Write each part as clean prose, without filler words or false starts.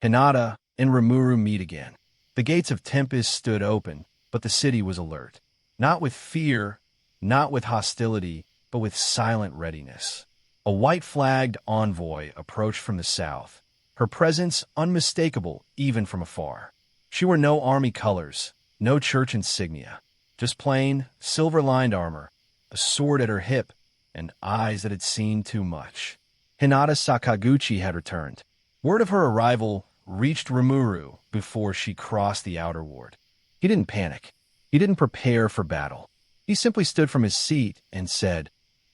Hinata and Rimuru meet again. The gates of Tempest stood open, but the city was alert. Not with fear, not with hostility, but with silent readiness. A white-flagged envoy approached from the south, her presence unmistakable even from afar. She wore no army colors, no church insignia, just plain, silver-lined armor, a sword at her hip, and eyes that had seen too much. Hinata Sakaguchi had returned. Word of her arrival reached Rimuru before she crossed the outer ward. He didn't panic. He didn't prepare for battle. He simply stood from his seat and said,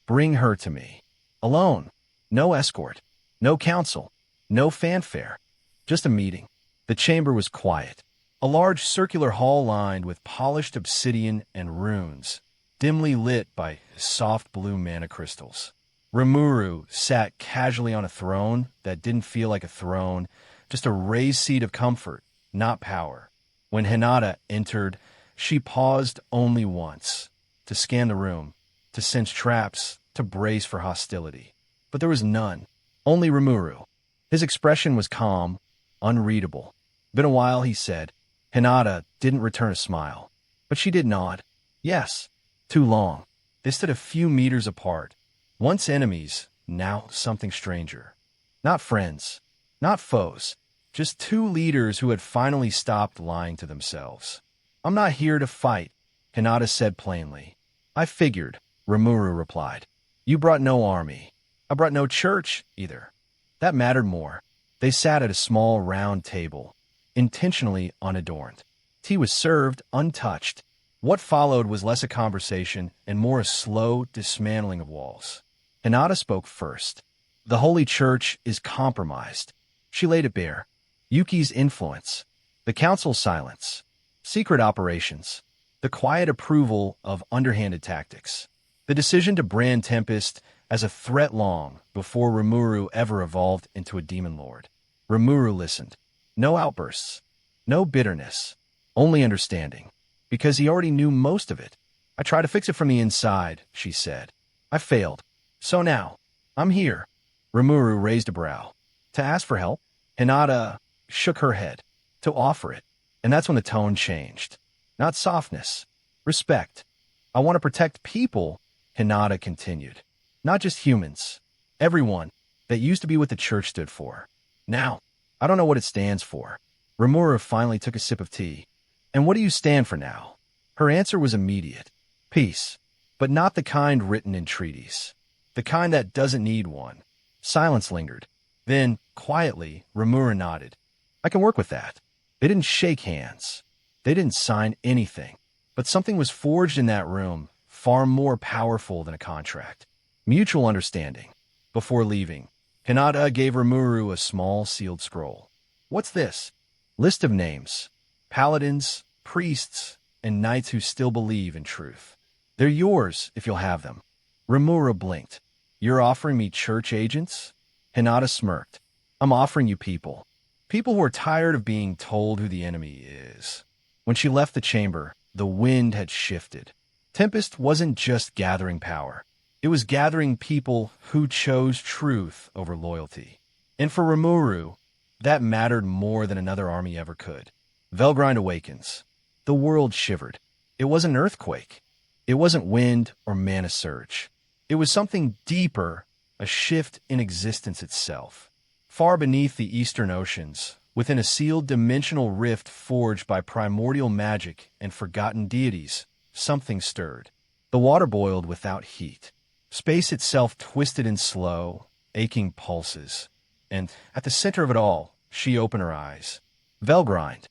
"Bring her to me." Alone. No escort. No council. No fanfare. Just a meeting. The chamber was quiet. A large circular hall lined with polished obsidian and runes, dimly lit by soft blue mana crystals. Rimuru sat casually on a throne that didn't feel like a throne, just a raised seat of comfort, not power. When Hinata entered, she paused only once, to scan the room, to sense traps, to brace for hostility. But there was none, only Rimuru. His expression was calm, unreadable. Been a while, he said. Hinata didn't return a smile, but she did nod. Yes, too long. They stood a few meters apart. Once enemies, now something stranger. Not friends, not foes, just two leaders who had finally stopped lying to themselves. "I'm not here to fight," Hinata said plainly. "I figured," Rimuru replied. "You brought no army. I brought no church, either." That mattered more. They sat at a small round table, intentionally unadorned. Tea was served untouched. What followed was less a conversation and more a slow dismantling of walls. Hinata spoke first. "The Holy Church is compromised." She laid it bare. Yūki's influence, the council's silence, secret operations, the quiet approval of underhanded tactics, the decision to brand Tempest as a threat long before Rimuru ever evolved into a demon lord. Rimuru listened. No outbursts, no bitterness, only understanding, because he already knew most of it. "I tried to fix it from the inside," she said. "I failed. So now, I'm here." Rimuru raised a brow. "To ask for help?" Hinata shook her head. "To offer it." And that's when the tone changed. Not softness, respect. "I want to protect people," Hinata continued. "Not just humans. Everyone that used to be what the church stood for. Now, I don't know what it stands for." Rimuru finally took a sip of tea. "And what do you stand for now?" Her answer was immediate. "Peace. But not the kind written in treaties. The kind that doesn't need one." Silence lingered. Then, quietly, Rimuru nodded. "I can work with that." They didn't shake hands. They didn't sign anything. But something was forged in that room, far more powerful than a contract. Mutual understanding. Before leaving, Hinata gave Rimuru a small sealed scroll. "What's this?" "List of names. Paladins, priests, and knights who still believe in truth. They're yours if you'll have them." Rimuru blinked. "You're offering me church agents?" Hinata smirked. "I'm offering you people. People who are tired of being told who the enemy is." When she left the chamber, the wind had shifted. Tempest wasn't just gathering power. It was gathering people who chose truth over loyalty. And for Rimuru, that mattered more than another army ever could. Velgrynd awakens. The world shivered. It wasn't an earthquake. It wasn't wind or mana surge. It was something deeper, a shift in existence itself. Far beneath the eastern oceans, within a sealed dimensional rift forged by primordial magic and forgotten deities, something stirred. The water boiled without heat. Space itself twisted in slow, aching pulses. And at the center of it all, she opened her eyes. Velgrynd,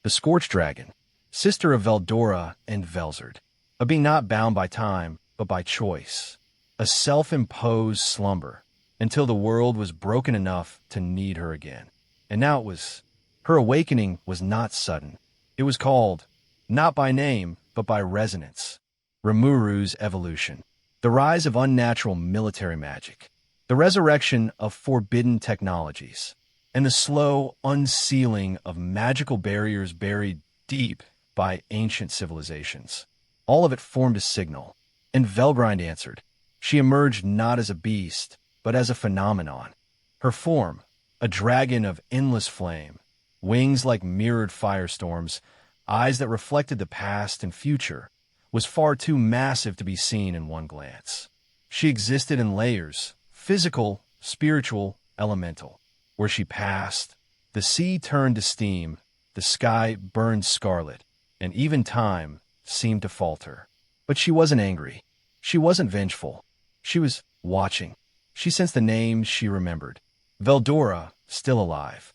the scorched dragon, sister of Veldora and Velzion, a being not bound by time, but by choice. A self-imposed slumber, until the world was broken enough to need her again. And now it was. Her awakening was not sudden. It was called, not by name, but by resonance. Rimuru's evolution. The rise of unnatural military magic. The resurrection of forbidden technologies. And the slow unsealing of magical barriers buried deep by ancient civilizations. All of it formed a signal. And Velgrynd answered. She emerged not as a beast, but as a phenomenon. Her form, a dragon of endless flame, wings like mirrored firestorms, eyes that reflected the past and future, was far too massive to be seen in one glance. She existed in layers, physical, spiritual, elemental. Where she passed, the sea turned to steam, the sky burned scarlet, and even time seemed to falter. But she wasn't angry. She wasn't vengeful. She was watching. She sensed the names she remembered. Veldora, still alive.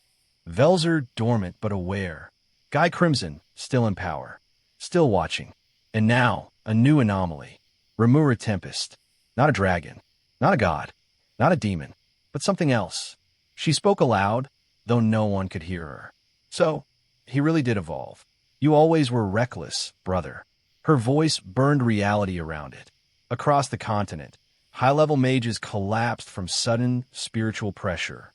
Velzer, dormant but aware. Guy Crimson, still in power. Still watching. And now, a new anomaly. Rimuru Tempest. Not a dragon. Not a god. Not a demon. But something else. She spoke aloud, though no one could hear her. So, he really did evolve. You always were reckless, brother. Her voice burned reality around it. Across the continent, high-level mages collapsed from sudden spiritual pressure.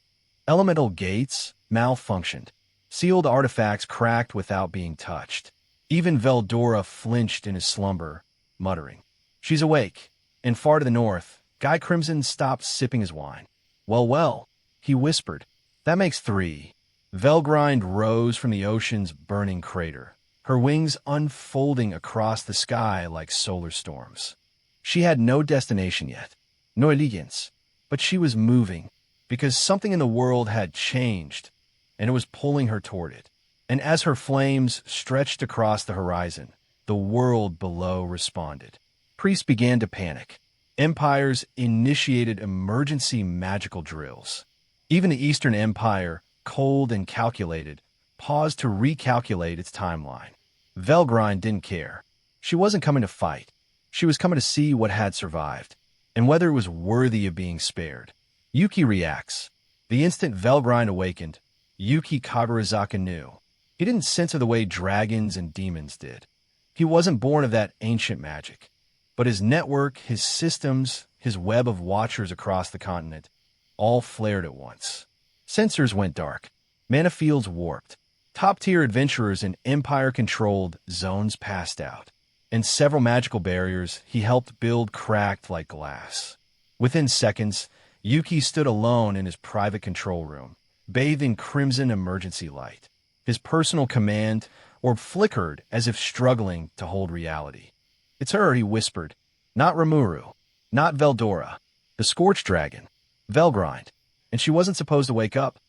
Elemental gates malfunctioned. Sealed artifacts cracked without being touched. Even Veldora flinched in his slumber, muttering, "She's awake." And far to the north, Guy Crimson stopped sipping his wine. Well, he whispered, "That makes 3. Velgrynd rose from the ocean's burning crater, her wings unfolding across the sky like solar storms. She had no destination yet, no allegiance, but she was moving, because something in the world had changed, and it was pulling her toward it. And as her flames stretched across the horizon, the world below responded. Priests began to panic. Empires initiated emergency magical drills. Even the Eastern Empire, cold and calculated, paused to recalculate its timeline. Velgrynd didn't care. She wasn't coming to fight. She was coming to see what had survived, and whether it was worthy of being spared. Yūki reacts. The instant Velgrynd awakened, Yūki Kagurazaka knew. He didn't censor the way dragons and demons did. He wasn't born of that ancient magic. But his network, his systems, his web of watchers across the continent, all flared at once. Sensors went dark. Mana fields warped. Top-tier adventurers in Empire-controlled zones passed out. And several magical barriers he helped build cracked like glass. Within seconds, Yūki stood alone in his private control room, bathed in crimson emergency light. His personal command orb flickered as if struggling to hold reality. "It's her," he whispered. "Not Rimuru. Not Veldora. The Scorched Dragon. Velgrynd. And she wasn't supposed to wake up.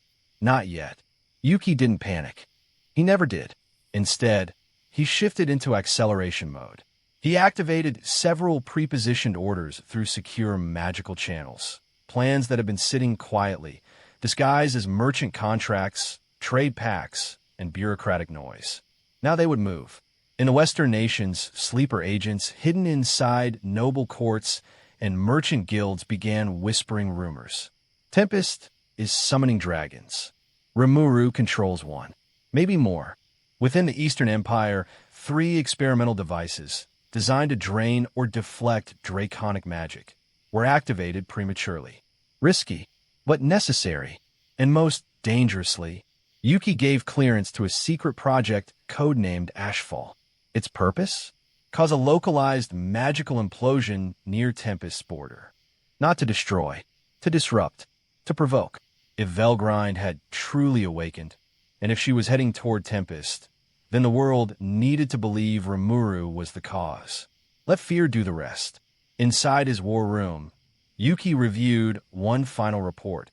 Not yet." Yūki didn't panic. He never did. Instead, he shifted into acceleration mode. He activated several prepositioned orders through secure magical channels, plans that had been sitting quietly, disguised as merchant contracts, trade pacts, and bureaucratic noise. Now they would move. In the Western nations, sleeper agents hidden inside noble courts and merchant guilds began whispering rumors. Tempest is summoning dragons. Rimuru controls one. Maybe more. Within the Eastern Empire, 3 experimental devices, designed to drain or deflect draconic magic, were activated prematurely. Risky, but necessary. And most dangerously, Yūki gave clearance to a secret project codenamed Ashfall. Its purpose? Cause a localized magical implosion near Tempest's border. Not to destroy, to disrupt, to provoke. If Velgrynd had truly awakened, and if she was heading toward Tempest, then the world needed to believe Rimuru was the cause. Let fear do the rest. Inside his war room, Yūki reviewed one final report,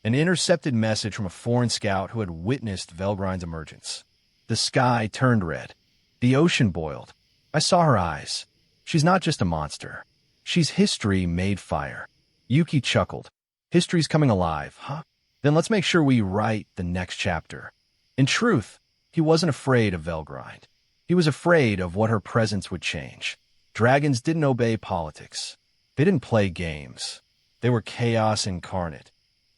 an intercepted message from a foreign scout who had witnessed Velgrind's emergence. The sky turned red. The ocean boiled. I saw her eyes. She's not just a monster. She's history made fire. Yūki chuckled. History's coming alive, huh? Then let's make sure we write the next chapter. In truth, he wasn't afraid of Velgrynd. He was afraid of what her presence would change. Dragons didn't obey politics. They didn't play games. They were chaos incarnate.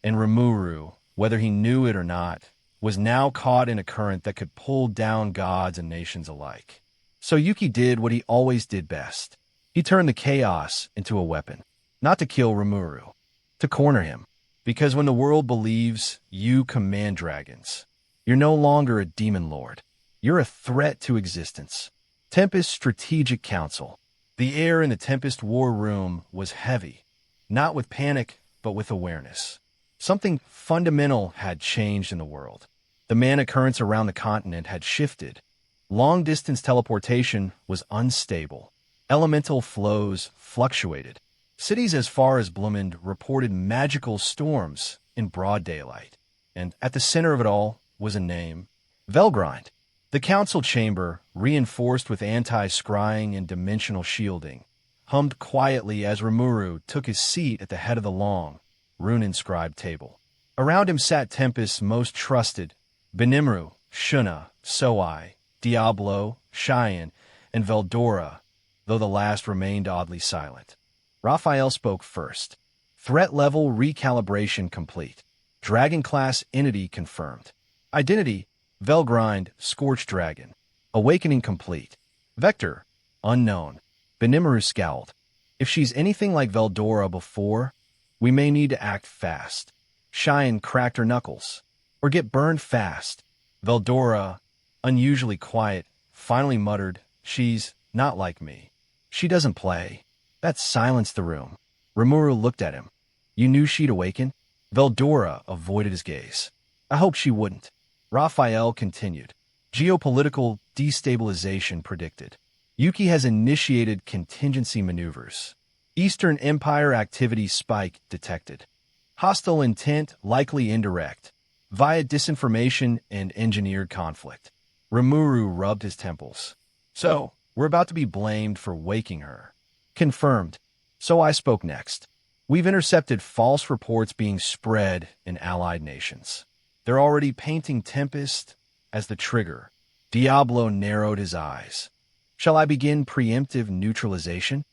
And Rimuru, whether he knew it or not, was now caught in a current that could pull down gods and nations alike. So Yūki did what he always did best. He turned the chaos into a weapon. Not to kill Rimuru, to corner him. Because when the world believes you command dragons, you're no longer a demon lord. You're a threat to existence. Tempest's strategic council. The air in the Tempest war room was heavy, not with panic, but with awareness. Something fundamental had changed in the world. The mana currents around the continent had shifted. Long-distance teleportation was unstable. Elemental flows fluctuated. Cities as far as Veldora reported magical storms in broad daylight. And at the center of it all was a name, Velgrynd. The council chamber, reinforced with anti-scrying and dimensional shielding, hummed quietly as Rimuru took his seat at the head of the long, rune-inscribed table. Around him sat Tempest's most trusted, Rimuru, Shuna, Soai, Diablo, Cheyenne, and Veldora, though the last remained oddly silent. Raphael spoke first. Threat level recalibration complete. Dragon class entity confirmed. Identity, Velgrynd, Scorched Dragon. Awakening complete. Vector, unknown. Rimuru scowled. If she's anything like Veldora before, we may need to act fast. Cheyenne cracked her knuckles. Or get burned fast. Veldora, unusually quiet, finally muttered, "She's not like me. She doesn't play." That silenced the room. Rimuru looked at him. "You knew she'd awaken?" Veldora avoided his gaze. "I hoped she wouldn't." Raphael continued. Geopolitical destabilization predicted. Yūki has initiated contingency maneuvers. Eastern Empire activity spike detected. Hostile intent likely indirect, via disinformation and engineered conflict. Rimuru rubbed his temples. "So, we're about to be blamed for waking her." "Confirmed." So I spoke next. "We've intercepted false reports being spread in allied nations. They're already painting Tempest as the trigger." Diablo narrowed his eyes. "Shall I begin preemptive neutralization?"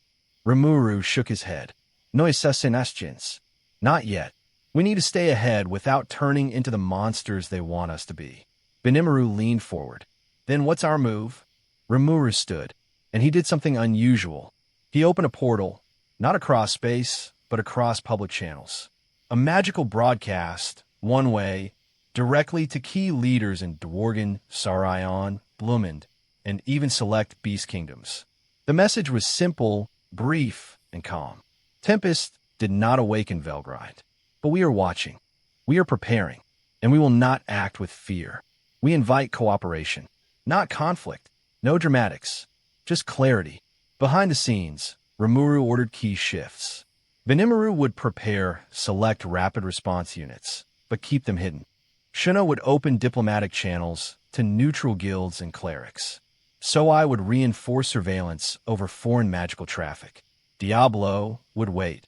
Rimuru shook his head. "No assassinations. Not yet. We need to stay ahead without turning into the monsters they want us to be." Rimuru leaned forward. "Then what's our move?" Rimuru stood, and he did something unusual. He opened a portal, not across space, but across public channels. A magical broadcast, one way, directly to key leaders in Dworgen, Sarion, Blumend, and even select beast kingdoms. The message was simple, brief, and calm. Tempest did not awaken Velgrynd, but we are watching. We are preparing, and we will not act with fear. We invite cooperation, not conflict. No dramatics, just clarity. Behind the scenes, Rimuru ordered key shifts. Rimuru would prepare select rapid response units, but keep them hidden. Shuna would open diplomatic channels to neutral guilds and clerics. Soai would reinforce surveillance over foreign magical traffic. Diablo would wait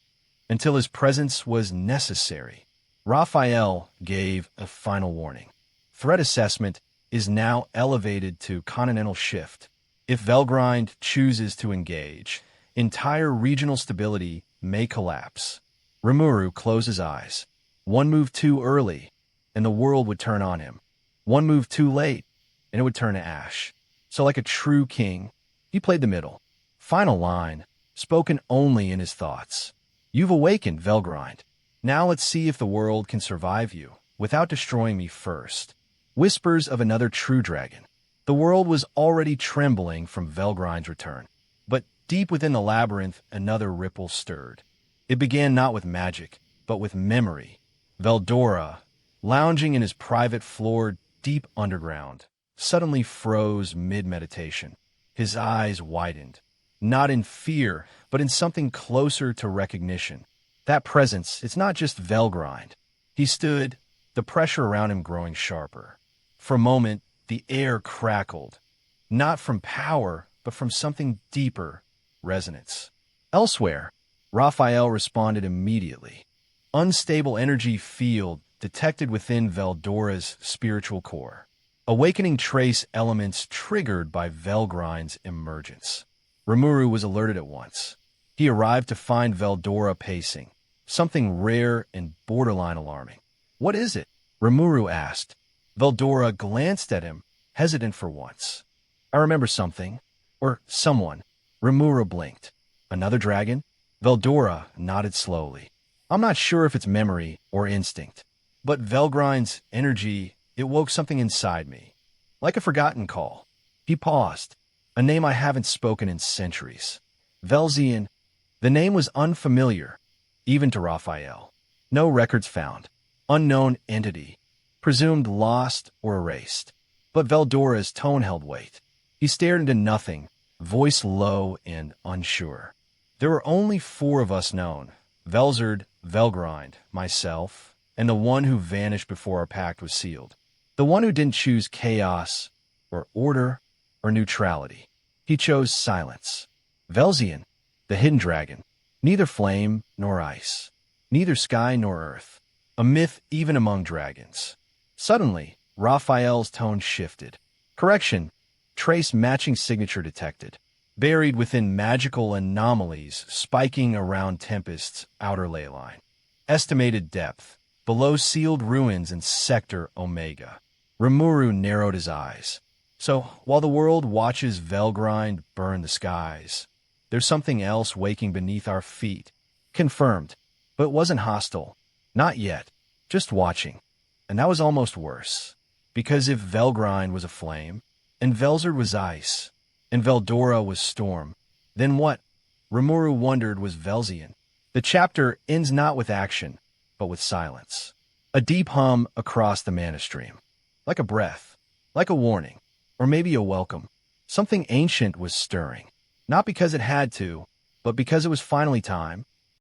until his presence was necessary. Raphael gave a final warning. Threat assessment is now elevated to continental shift. If Velgrynd chooses to engage, entire regional stability may collapse. Rimuru closed his eyes. One move too early, and the world would turn on him. One move too late, and it would turn to ash. So like a true king, he played the middle. Final line, spoken only in his thoughts. "You've awakened, Velgrynd. Now let's see if the world can survive you, without destroying me first." Whispers of another true dragon. The world was already trembling from Velgrynd's return. But deep within the labyrinth, another ripple stirred. It began not with magic, but with memory. Veldora, lounging in his private floor deep underground, suddenly froze mid-meditation. His eyes widened, not in fear, but in something closer to recognition. That presence, it's not just Velgrynd. He stood, the pressure around him growing sharper. For a moment, the air crackled, not from power, but from something deeper, resonance. Elsewhere, Raphael responded immediately. Unstable energy field detected within Veldora's spiritual core. Awakening trace elements triggered by Velgrynd's emergence. Rimuru was alerted at once. He arrived to find Veldora pacing, something rare and borderline alarming. "What is it?" Rimuru asked. Veldora glanced at him, hesitant for once. "I remember something. Or someone." Rimuru blinked. "Another dragon?" Veldora nodded slowly. "I'm not sure if it's memory or instinct, but Velgrynd's energy, it woke something inside me. Like a forgotten call." He paused. "A name I haven't spoken in centuries. Velzion." The name was unfamiliar, even to Raphael. No records found. unknown entity, presumed lost or erased. But Veldora's tone held weight. He stared into nothing, voice low and unsure. There were only 4 of us known: Velzard, Velgrynd, myself, and the one who vanished before our pact was sealed. The one who didn't choose chaos, or order, or neutrality. He chose silence. Velzion, the hidden dragon, neither flame nor ice, neither sky nor earth, a myth even among dragons. Suddenly, Raphael's tone shifted. Correction, trace matching signature detected. Buried within magical anomalies spiking around Tempest's outer ley line. Estimated depth, below sealed ruins in Sector Omega. Rimuru narrowed his eyes. So, while the world watches Velgrynd burn the skies, there's something else waking beneath our feet. Confirmed, but it wasn't hostile. Not yet, just watching. And that was almost worse. Because if Velgrynd was a flame, and Velzard was ice, and Veldora was storm, then what, Rimuru wondered, was Velzion? The chapter ends not with action, but with silence. A deep hum across the mana stream. Like a breath, like a warning, or maybe a welcome. Something ancient was stirring. Not because it had to, but because it was finally time.